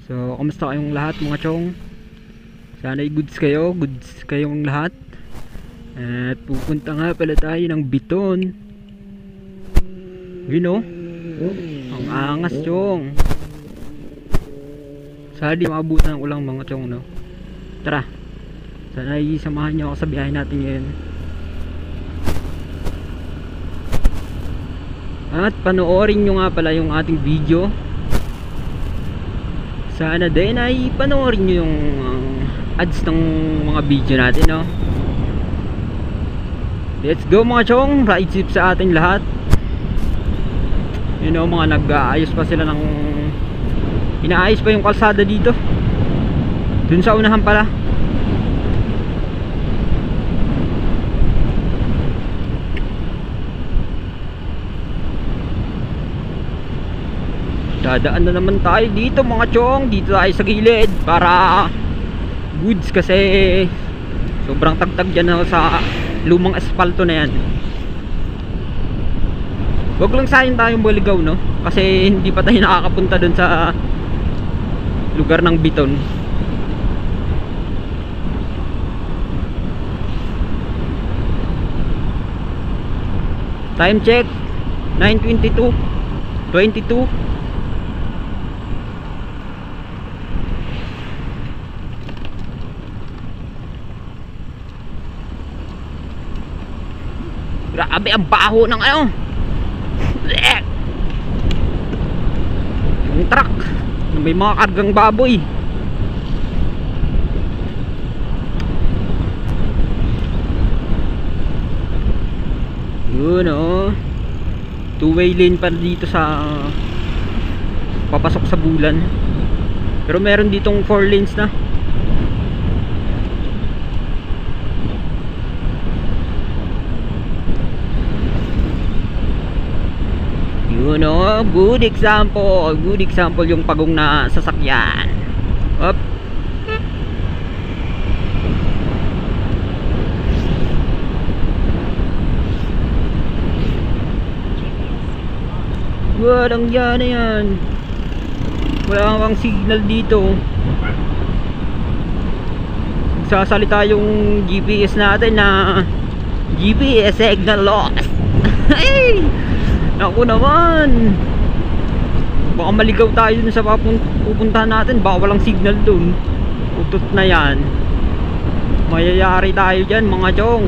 So, kamusta kayong lahat mga chong? Sana ay goods kayong lahat. At pupunta nga pala tayo ng Biton. You know? Ang angas chong. Sana di makabutan ng ulang mga chong, no? Tara. Sana ay samahan nyo ako sa biyahe natin ngayon. At panoorin nyo nga pala yung ating video. Sana din ay panoorin nyo yung ads ng mga video natin, no? Let's go mga chong, ride safe sa ating lahat. You know, mga nag-aayos pa sila ng inaayos pa yung kalsada dito. Dun sa unahan pala. Dadaan na naman tayo dito mga chong. Dito tayo sa gilid para goods kasi sobrang tagtag dyan sa lumang asfalto na yan. Huwag lang sayang tayong baligaw, no? Kasi hindi pa tayo nakakapunta dun sa lugar ng Biton. Time check 9:22 22. Grabe ang baho ng ano. Yung truck may mga kargang baboy. Yun o. Two-way lane pa dito sa papasok sa Bulan. Pero meron ditong 4 lanes na. Yun o, good example yung pagong na sasakyan. Up. Walang yan na yan. Wala kang signal dito. Sasalita yung GPS natin na GPS signal lost. Hey! Naku naman. Baka maligaw tayo dun sa pupuntahan natin. Baka walang signal dun. Utot na yan. Mayayari tayo dyan mga chong.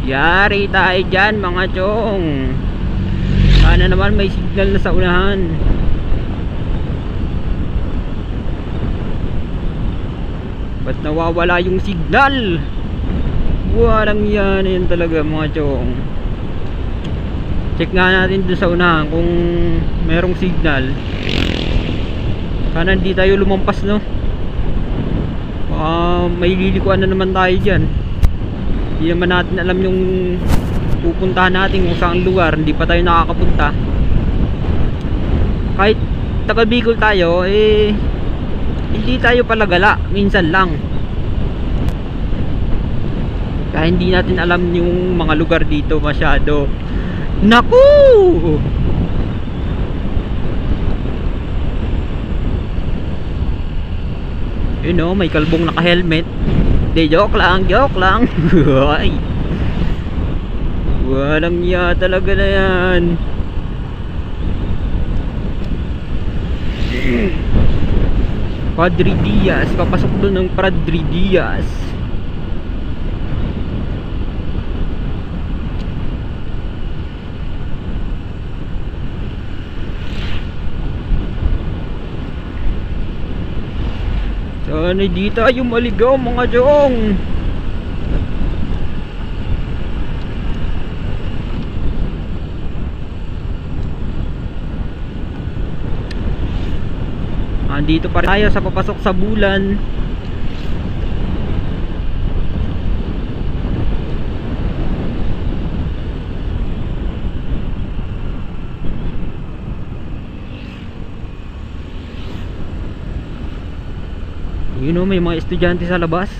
Yari tayo dyan mga chong. Sana naman may signal na sa unahan. Ba't nawawala yung signal? Walang yan talaga mga chong. Check nga natin doon sa unahan kung merong signal. Sana hindi tayo lumampas, no? May lilikuan na naman tayo dyan. Hindi naman natin alam yung pupuntahan natin kung saan lugar. Hindi pa tayo nakakapunta. Kahit taga Bicol tayo, hindi tayo palagala. Minsan lang. Kaya hindi natin alam yung mga lugar dito masyado. Naku! You know, may kalbong naka-helmet. Hindi, joke lang. Ay. Walang ya talaga na yan. Padre Diaz, papasok doon ng Padre Diaz. Sana di tayo maligaw mga chong. Andito pa rin tayo sa papasok sa Bulan. You know, may mga estudyante sa labas.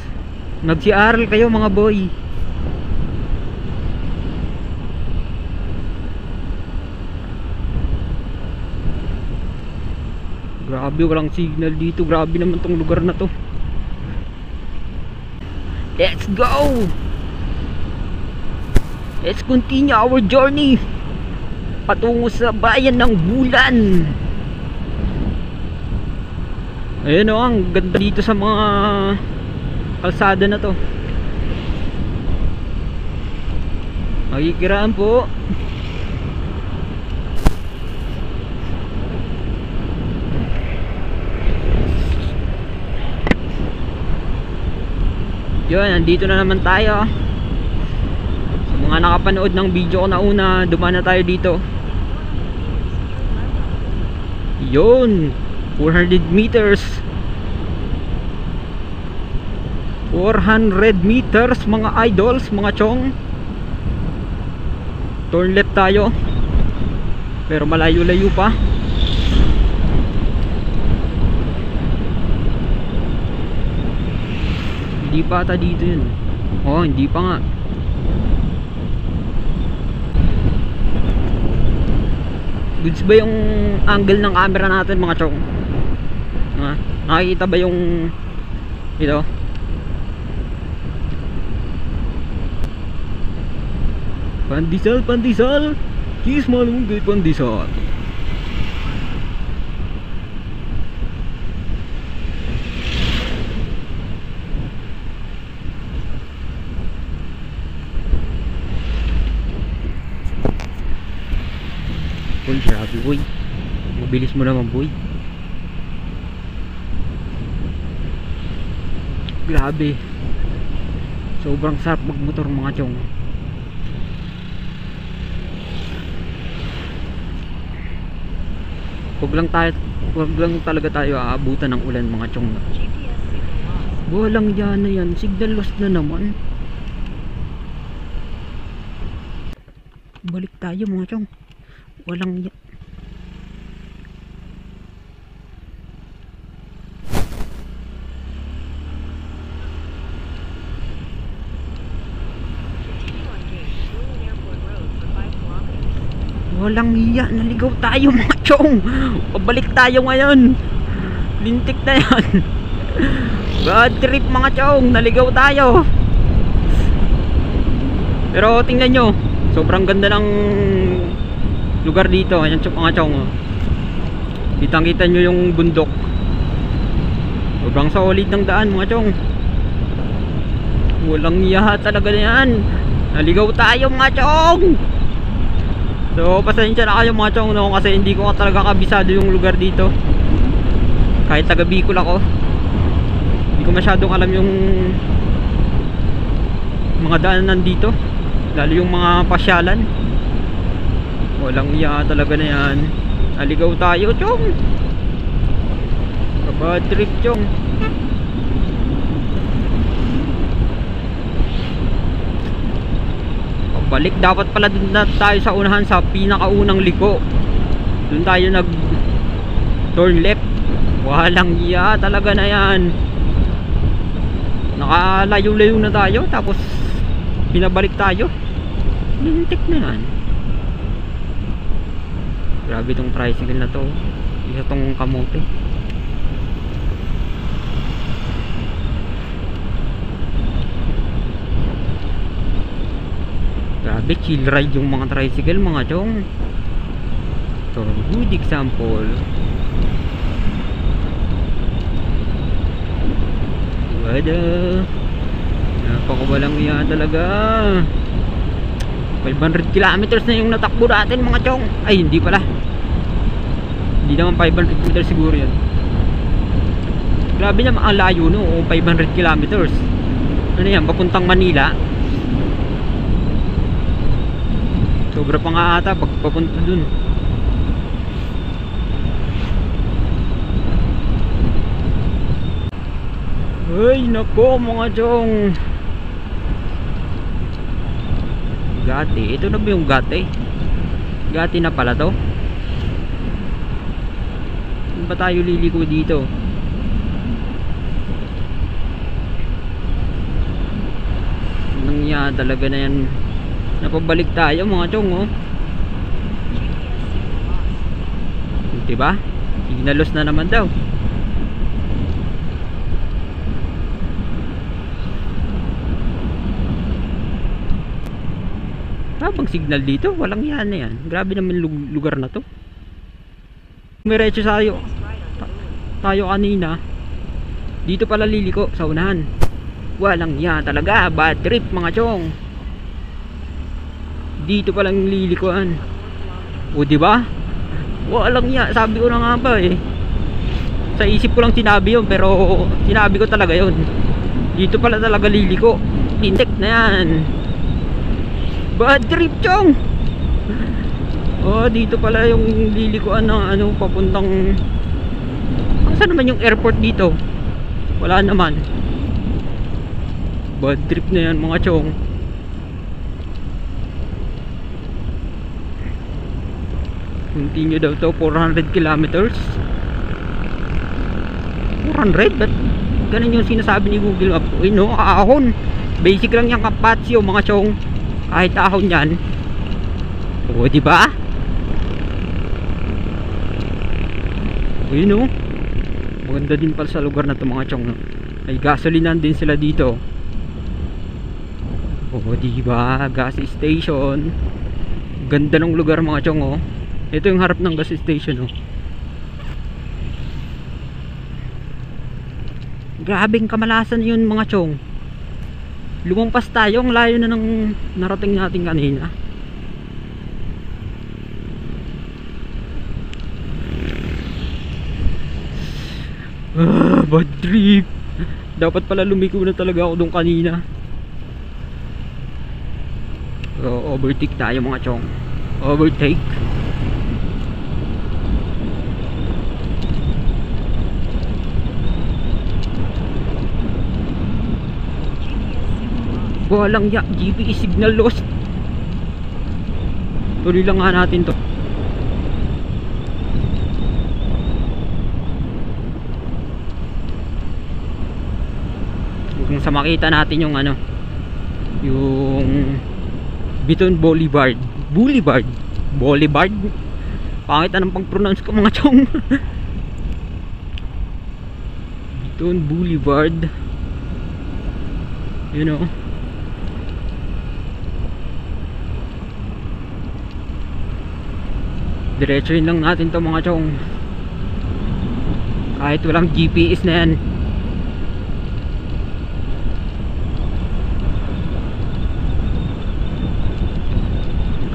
Nagsi-aral kayo mga boy. Grabe, walang signal dito. Grabe naman tong lugar na to. Let's go! Let's continue our journey patungo sa bayan ng Bulan. Ayun o, ang ganda dito sa mga kalsada na to. Makikiraan po. Yun, nandito na naman tayo. Sa mga nakapanood ng video ko na una, dumaan na tayo dito. Yun, 400 meters. 400 meters mga idols, mga chong. Turn left tayo. Pero malayo-layo pa. Hindi pa ata dito yun. Oh, hindi pa nga. Goods ba yung angle ng camera natin mga chong? Nakikita ba yung ito? Pandesal, pandesal. Cheese malunggay pandesal. Uy, grabe boy. Mabilis mo naman boy. Grabe. Sobrang sarap magmotor mga chong. Huwag lang talaga tayo aabutan ng ulan mga chong. Walang yan na yan. Signal lost na naman. Balik tayo mga chong. Walang yan. Walang iya, naligaw tayo mga chong. Pabalik tayo ngayon. Lintik na yan. Bad trip mga chong, naligaw tayo. Pero tingnan nyo, sobrang ganda ng lugar dito. Ayan mga chong, kitang kita nyo yung bundok. Sobrang solid ng daan mga chong. Walang iya talaga na yan. Naligaw tayo mga chong. So pasensya na kayo mga chong no, kasi hindi ko talaga kabisado yung lugar dito. Kahit taga Bicol ako, hindi ko masyadong alam yung mga daanan dito, lalo yung mga pasyalan. Walang iya talaga na yan. Naligaw tayo chong. Kabad trip chong. Balik dapat pala dun na tayo sa unahan, sa pinakaunang liko. Dun tayo nag turn left. Walang iya talaga na yan. Nakalayo-layo na tayo, tapos pinabalik tayo. Lintik na yan. Grabe tong tricycle na to. Isa tong kamote. Grabe, chill ride yung mga tricycle mga chong. So, good example. Wada. Napakawalang iya talaga. 500 kilometers na yung natakbo natin mga chong. Ay, hindi pala. Hindi naman 500 meters siguro yan. Grabe naman ang layo no, 500 kilometers. Ano yan, papuntang Manila. Sobra pa nga ata pag papunta dun. Ay nako mga chong. Gati, ito na ba yung Gati? Gati na pala to. Saan ba tayo liliko dito? Nangya talaga na yan. Napabalik tayo mga chong oh. Diba? Signalos na naman daw. Habang signal dito, walang yan na yan. Grabe naman lugar na to. Miretso tayo kanina. Dito pala liliko sa unahan. Walang yan talaga. Bad trip mga chong. Dito palang lilikuan. O diba? Walang yan. Sabi ko na nga ba eh. Sa isip ko lang sinabi yun, pero sinabi ko talaga yun. Dito pala talaga liliko. Tintek na yan. Bad trip chong. Oh, dito pala yung lilikuan ng ano, papuntang, saan naman yung airport dito? Wala naman. Bad trip na yan mga chong. Continue daw to 400 kilometers. 400? Ba't ganun yung sinasabi ni Google Map? Uy no, ahon. Basic lang yung Kapatio mga chong. Kahit ahon yan. O diba? Uy no, maganda din pala sa lugar na ito mga chong. May gasolinan din sila dito. O diba, gas station. Ganda ng lugar mga chong oh. Ito yung harap ng gas station oh. Grabing kamalasan yun mga chong. Lumampas tayo, ang layo na ng narating natin kanina. Bad trip. Dapat pala lumiko na talaga ako doon kanina. So, overtake tayo mga chong. Overtake. Walang ya, GPS signal lost. Tuloy lang nga natin to. Kung sa makita natin yung ano, yung Biton Boulevard. Boulevard. Pangit na ng pag-pronounce ko mga chong. Biton Boulevard. You know. Diretsuhin lang natin to mga chong. Kahit walang GPS na yan.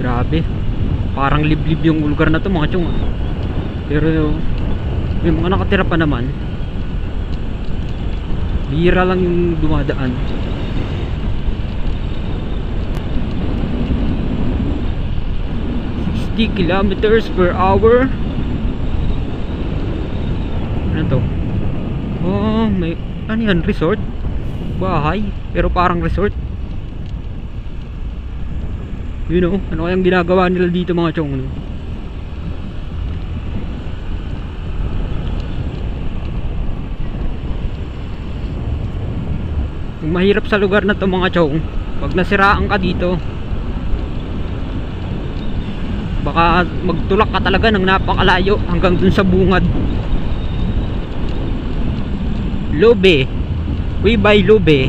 Grabe. Parang liblib yung lugar na to mga chong. Pero may mga nakatira pa naman. Bihira lang yung dumadaan. Kilometers per hour. Ano to? Oh, may ano yan? Resort? Bahay? Pero parang resort. You know, ano kayang ginagawa nila dito mga chong, no? Kung mahirap sa lugar na to mga chong, pag nasiraan ka dito, baka magtulak ka talaga ng napakalayo hanggang dun sa bungad. Lobe. We buy Lobe.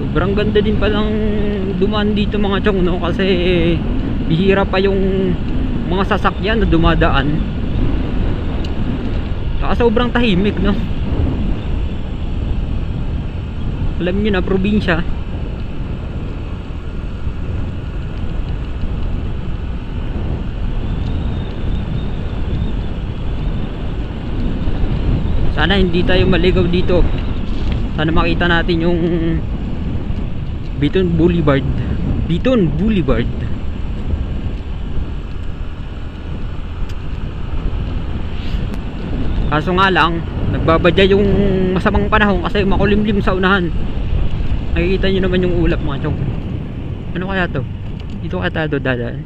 Sobrang ganda din palang dumaan dito mga chong, no? Kasi bihira pa yung mga sasakyan na dumadaan. Sobrang tahimik, no? Alam nyo na, probinsya. Sana hindi tayo maligaw dito. Sana makita natin yung Biton Boulevard. Biton Boulevard. Kaso nga lang, nagbabadya yung masamang panahon kasi makulimlim sa unahan. Nakikita nyo naman yung ulap mga chong. Ano kaya to? Dito kaya tayo dadaan.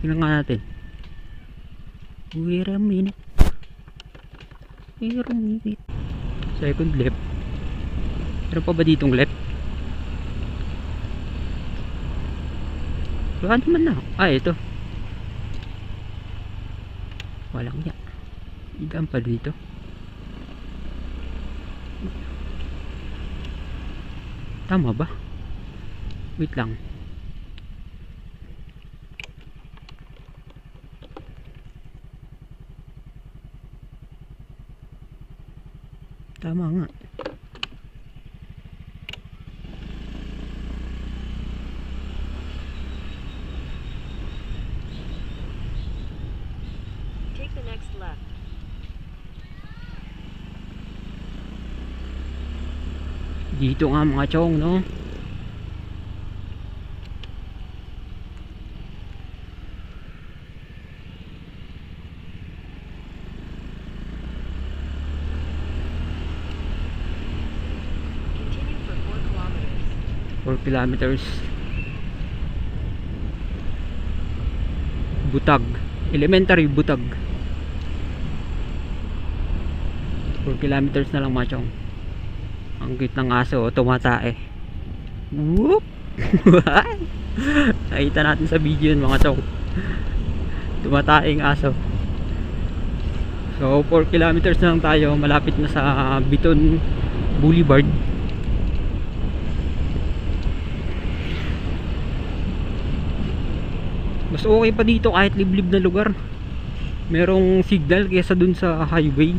Tingnan nga natin. Wait a minute. Second left. Meron pa ba ditong left? Wala naman na. Ito. Walang niya. Idaan pa dito. Tama ba? Wait lang. Tama nga. Take the next left. Dito nga mga chong, no? Continue for 4 kilometers. 4 kilometers. Butag. Elementary Butag. 4 kilometers na lang mga chong. Ang cute ng aso, tumatae. Whoop! Nakita natin sa video yun mga chong. Tumataeng aso. So 4 kilometers na lang tayo. Malapit na sa Biton Boulevard. Mas okay pa dito kahit liblib na lugar. Merong signal kaysa dun sa highway.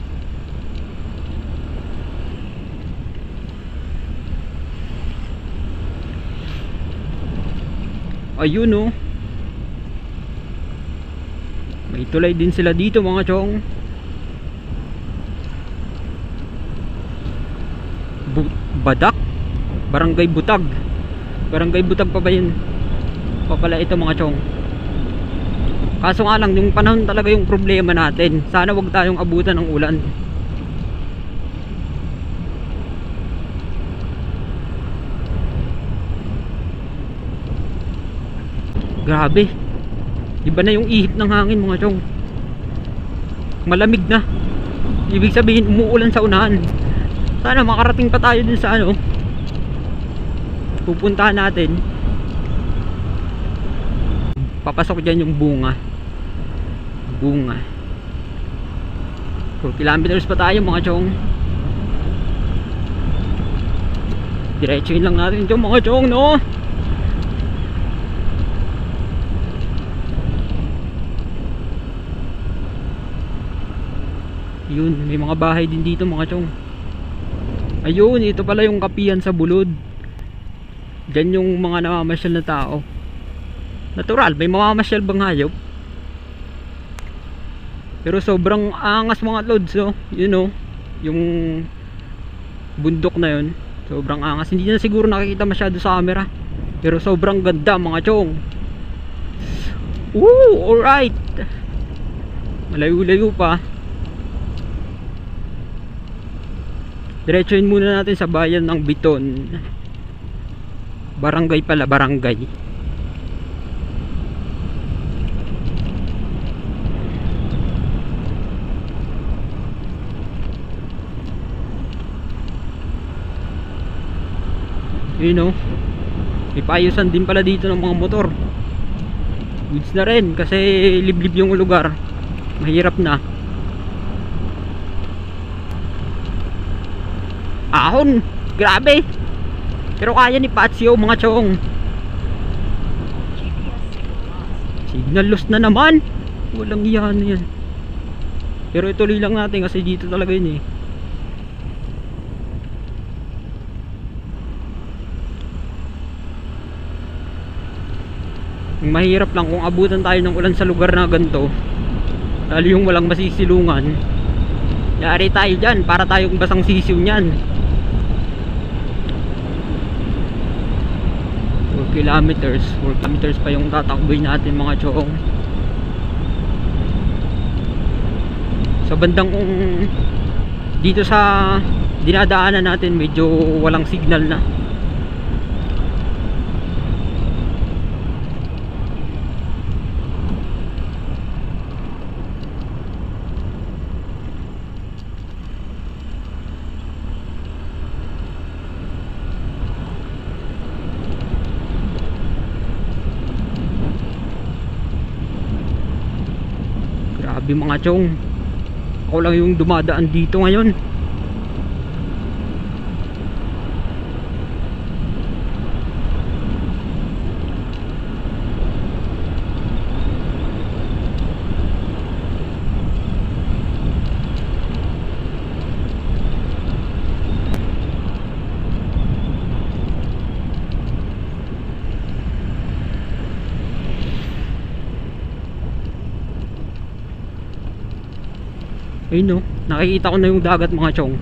Ayun oh. May tulay din sila dito mga chong. Badak. Barangay Butag. Barangay Butag pa ba yun? Pa pala ito mga chong. Kaso nga lang, yung panahon talaga yung problema natin. Sana wag tayong abutan ng ulan. Grabe. Iba na yung ihip ng hangin mga chong. Malamig na. Ibig sabihin umuulan sa unahan. Sana makarating pa tayo dun sa ano pupuntahan natin. Papasok dyan yung bunga. 4 kilometers pa tayo mga chong. Diretsuhin lang natin ito mga chong, no? Yun, may mga bahay din dito mga chong. Ayun, ito pala yung kapihan sa Bulod. Diyan yung mga namamasyal na tao. Natural, may mamamasyal bang hayop? Pero sobrang angas mga loads, oh. Yun oh, yung bundok na yun. Sobrang angas. Hindi na siguro nakikita masyado sa camera. Pero sobrang ganda mga chong. Woo! Alright! Malayo-layo pa. Diretsuhin muna natin sa bayan ng Biton. Barangay pala, barangay. Yun know, may paayusan din pala dito ng mga motor. Goods na rin kasi liblib yung lugar. Mahirap na. Ahon, grabe. Pero kaya ni Patsio mga chong. Signal lost na naman. Walang iyan yan. Pero ituloy lang natin kasi dito talaga yun eh. Mahirap lang kung abutan tayo ng ulan sa lugar na ganito, lalo yung walang masisilungan. Yari tayo dyan, para tayong basang sisiw nyan. 4 kilometers pa yung tatakboy natin mga chong. Sa bandang dito sa dinadaanan natin medyo walang signal na. Grabe mga chong. Ako lang yung dumadaan dito ngayon. Ayun no, nakikita ko na yung dagat mga chong.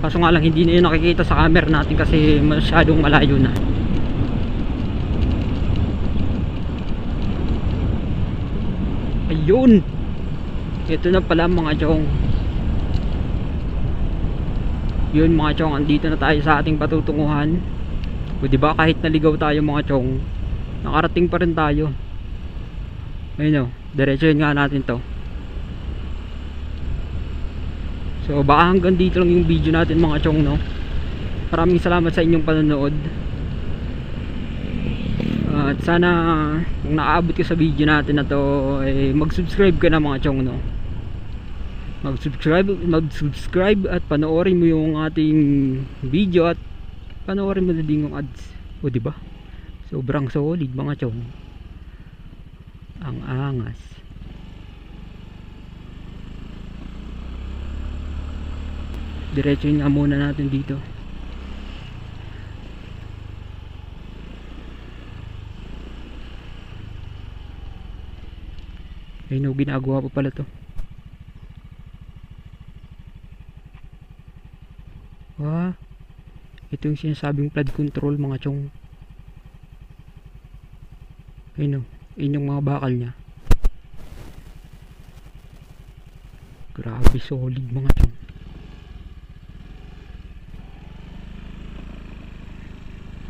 Kaso nga lang hindi na yun nakikita sa camera natin kasi masyadong malayo na. Ayun, ito na pala mga chong. Yun mga chong, andito na tayo sa ating patutunguhan. O diba kahit naligaw tayo mga chong, nakarating pa rin tayo. Ayun o, diretsuhin nga natin to. So baka hanggang dito lang yung video natin mga chong, no. Maraming salamat sa inyong panonood. At sana kung nakaabot ka sa video natin na to, eh, mag-subscribe ka na mga chong, no. Mag-subscribe at panoorin mo yung ating video at panoorin mo na din yung ads. O diba? Sobrang solid mga chong. Ang angas. Diretsuhin nga muna natin dito. Ayun o, ginagawa pa pala to. Wah, ito yung sinasabing flood control mga chong. Ayun o, yun yung mga bakal nya. Grabe solid mga chong.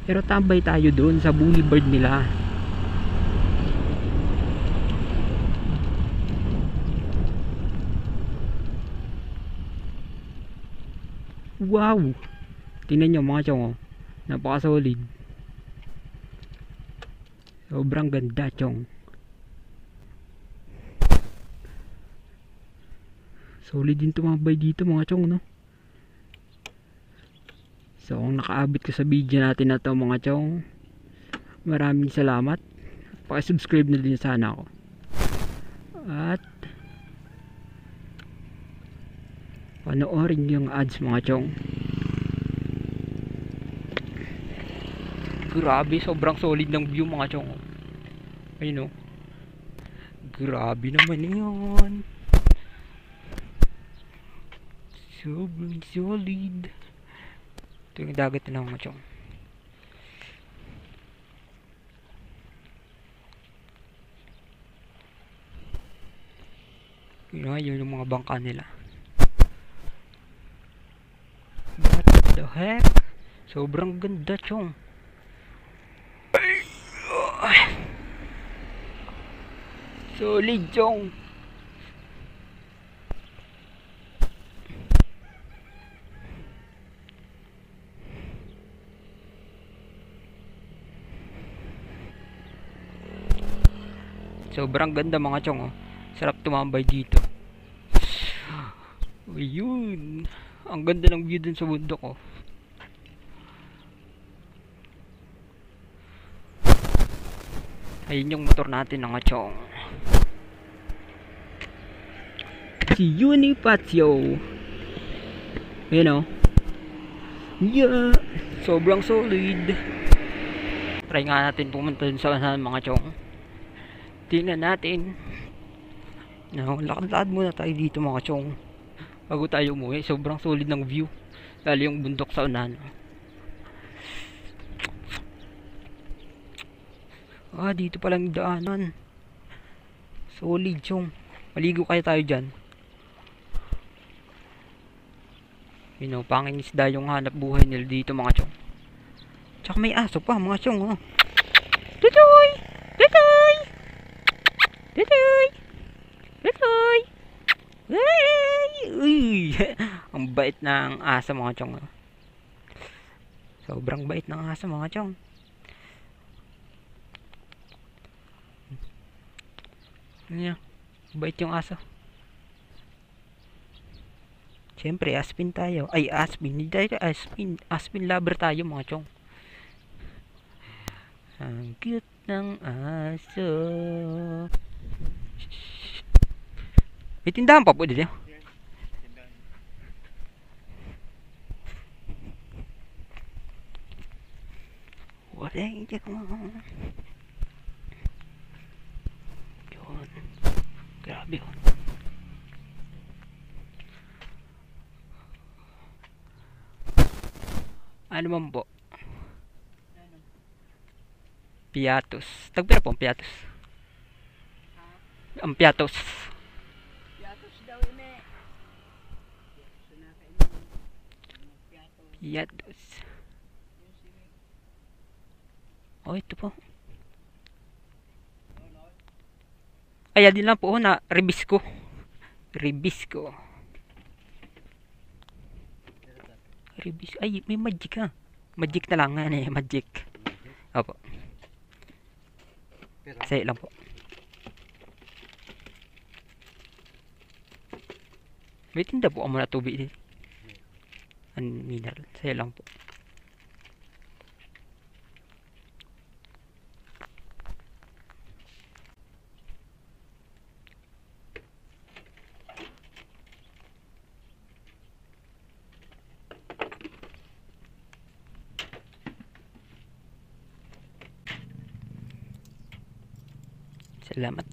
Pero tambay tayo doon sa boulevard nila. Wow! Tingnan nyo mga chong, oh. Napaka solid. Sobrang ganda chong. Solid din tumambay dito mga chong, no? So kung nakaabot ka sa video natin na to mga chong, maraming salamat. Paki-subscribe na din sana ako. At panoorin yung ads mga chong. Grabe, sobrang solid ng view mga chong. Ayun o. Grabe naman yun. Sobrang solid. Ito yung dagat na mga chong. Yun yung mga bangka nila. What the heck? Sobrang ganda chong. Solid chong. Sobrang ganda mga chong, oh. Sarap tumambay dito. Ayun. Ang ganda ng view dun sa bundok, oh. Ayun yung motor natin mga chong. Si Unipatio. Ayun, oh. Yeah. Sobrang solid. Try nga natin pumunta dun sa mga chong. Tingnan natin. No, lakad-lakad muna tayo dito mga chong bago tayo umuwi. Sobrang solid ng view, lalo yung bundok sa unahan. Dito palang daanan. Solid chong. Maligo kaya tayo dyan. You know, pangingisda yung hanap buhay nila dito mga chong. Tsaka may aso pa mga chong, oh. Tutoy! Tutoy! Tutoy! Tutoy! Uy! Ang bait ng asa mga chong. Sobrang bait ng asa mga chong. Bait yung aso. Siyempre, Aspin tayo. Ay, Aspin. Hindi tayo Aspin. Aspin lover tayo mga chong. Ang cute ng aso. May tindahan pa po dito. Wala yung check mo. Yun. Grabe yun. Ano man po? Piatos. Tagpira po ang piatos. Ang piatos. Piatos daw ini. Piatos. Oh, ito po. Ay, din lang po na ribisco. Ribisco. Ribisco. Ay, may magic ha. Magic na lang. Ano eh, magic. Opo. Say lang po. May tinda po ako na tubig din. Ang mineral. Say lang po. Salamat.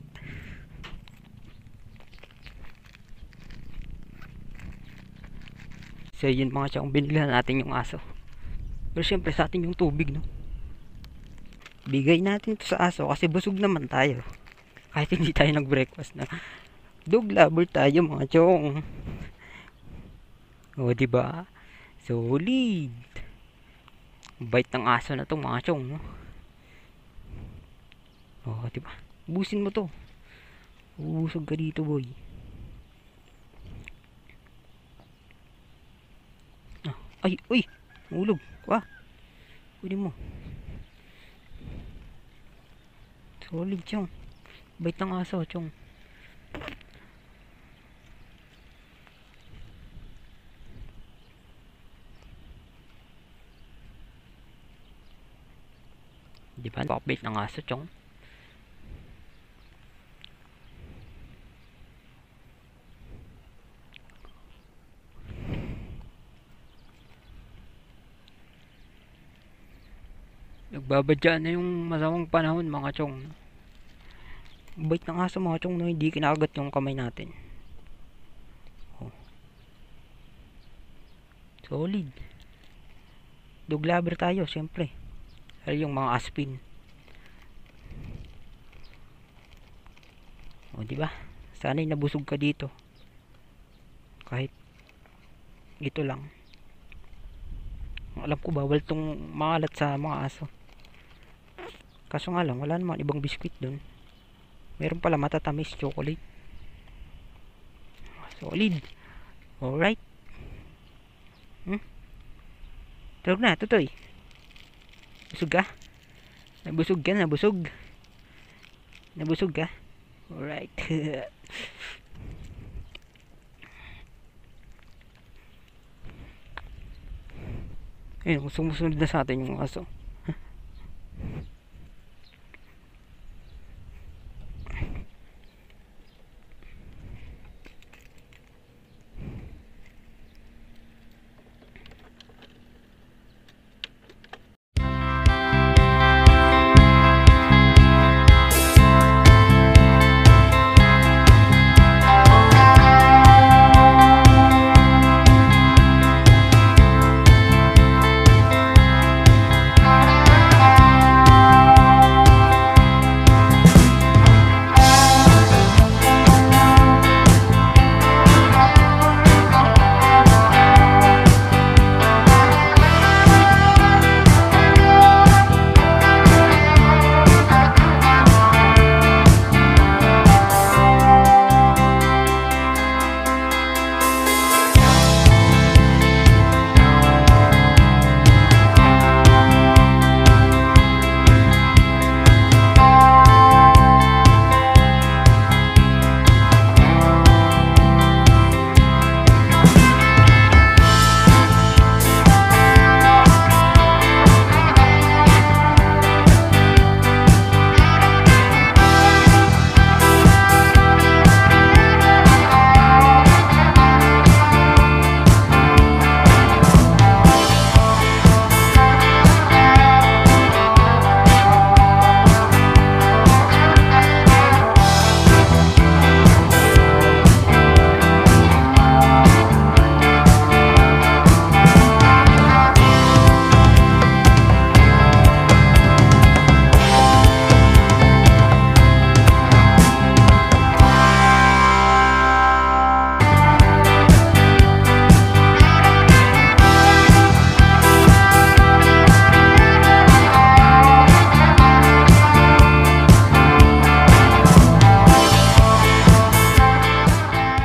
So yun mga chong, binigyan natin yung aso. Pero syempre sa atin yung tubig, no? Bigay natin ito sa aso kasi busog naman tayo. Kahit hindi tayo nag-breakfast na. Dog lover tayo mga chong. O diba? Solid. Bite ng aso na to mga chong, no? O diba? Busin mo to. Ubusog ka dito, boy. Ah, ay, uy! Ulog. Wah. Pwede mo. Solid, chong. Bait ng aso, chong. Diba? Bait ng aso, chong. Nagbabadya na yung masamang panahon mga chong. Bait ng aso mga chong, no? Hindi kinakagat yung kamay natin. Oh. Solid. Dog lover tayo syempre. Ay yung mga aspin. O diba? Sana'y nabusog ka dito. Kahit ito lang. Alam ko bawal tong maalat sa mga aso. Kaso nga lang, wala naman ibang biskwit dun. Meron pala matatamis chocolate. Solid. Alright. Tulog na, tutoy. Busog ka? Nabusog ka, nabusog. Nabusog ka? Alright. Ayun, sumusunod na sa atin yung aso.